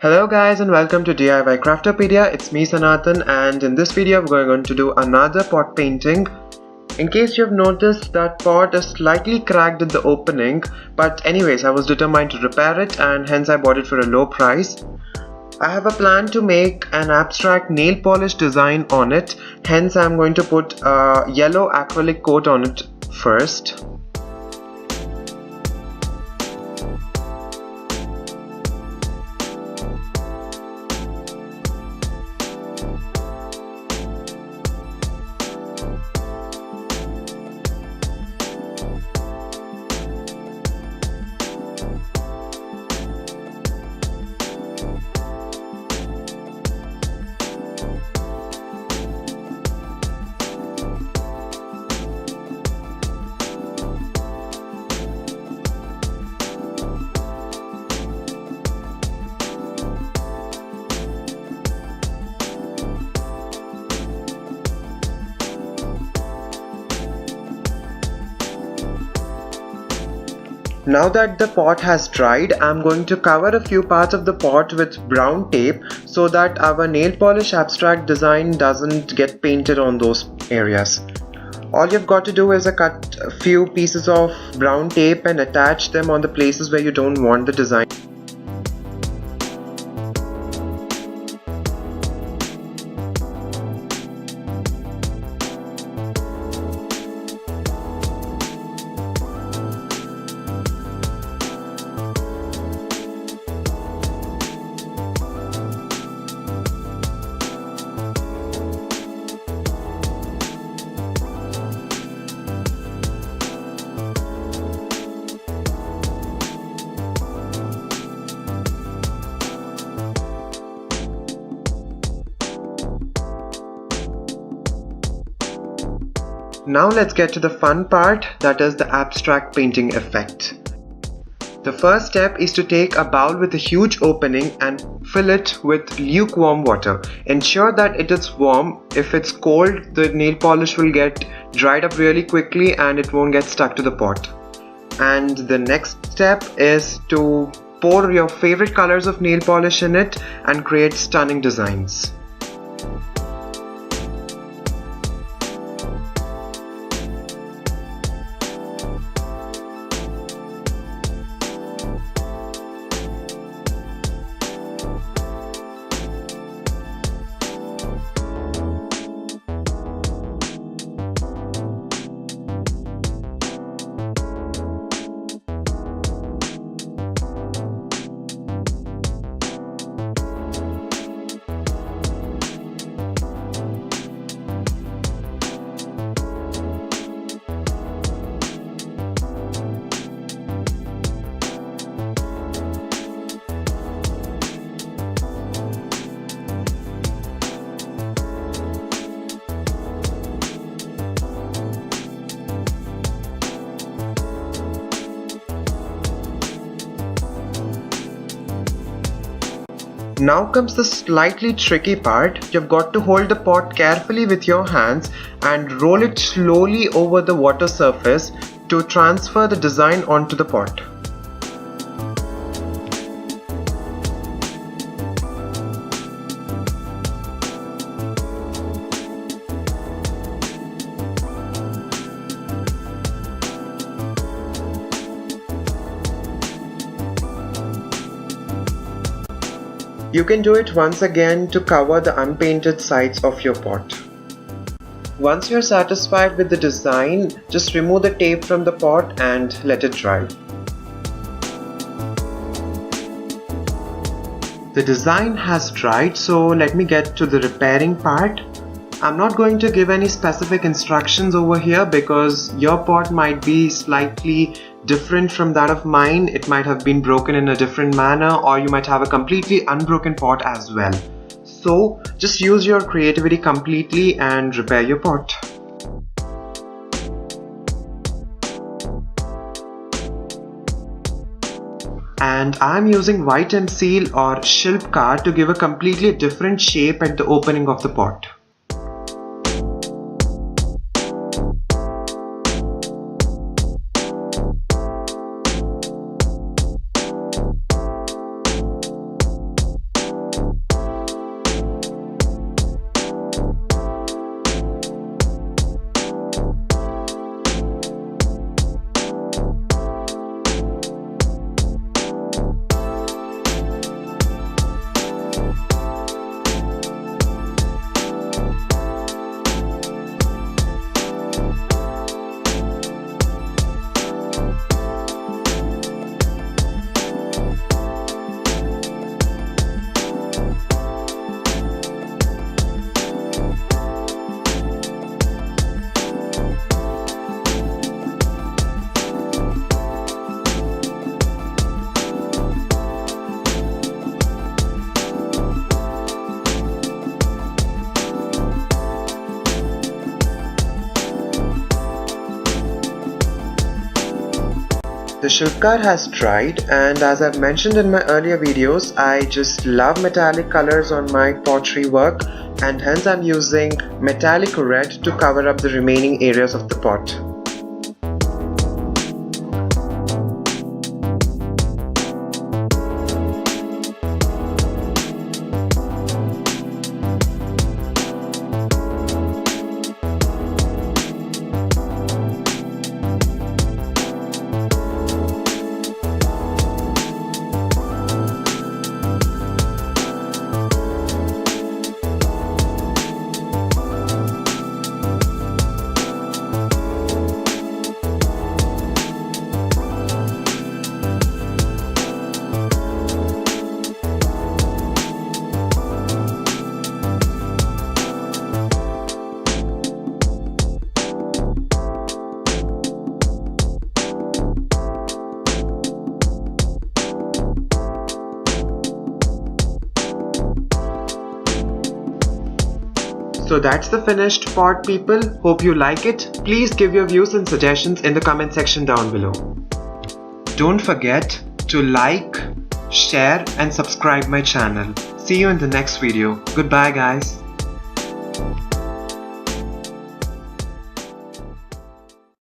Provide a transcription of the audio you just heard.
Hello guys and welcome to DIY Craftopedia. It's me Sanatan, and in this video we're going to do another pot painting. In case you've noticed, that pot is slightly cracked at the opening, but anyways, I was determined to repair it and hence I bought it for a low price. I have a plan to make an abstract nail polish design on it, hence I'm going to put a yellow acrylic coat on it first. Now that the pot has dried, I'm going to cover a few parts of the pot with brown tape so that our nail polish abstract design doesn't get painted on those areas. All you've got to do is cut a few pieces of brown tape and attach them on the places where you don't want the design. Now let's get to the fun part, that is the abstract painting effect. The first step is to take a bowl with a huge opening and fill it with lukewarm water. Ensure that it is warm. If it's cold, the nail polish will get dried up really quickly and it won't get stuck to the pot. And the next step is to pour your favorite colors of nail polish in it and create stunning designs. Now comes the slightly tricky part. You've got to hold the pot carefully with your hands and roll it slowly over the water surface to transfer the design onto the pot. You can do it once again to cover the unpainted sides of your pot. Once you're satisfied with the design, just remove the tape from the pot and let it dry. The design has dried, so let me get to the repairing part. I'm not going to give any specific instructions over here because your pot might be slightly different from that of mine. It might have been broken in a different manner, or you might have a completely unbroken pot as well. So just use your creativity completely and repair your pot. And I'm using white Enamel or Shilpkar to give a completely different shape at the opening of the pot. The Shilpkar has dried, and as I've mentioned in my earlier videos, I just love metallic colors on my pottery work, and hence I'm using metallic red to cover up the remaining areas of the pot. So that's the finished pot, people. Hope you like it. Please give your views and suggestions in the comment section down below. Don't forget to like, share and subscribe my channel. See you in the next video. Goodbye guys.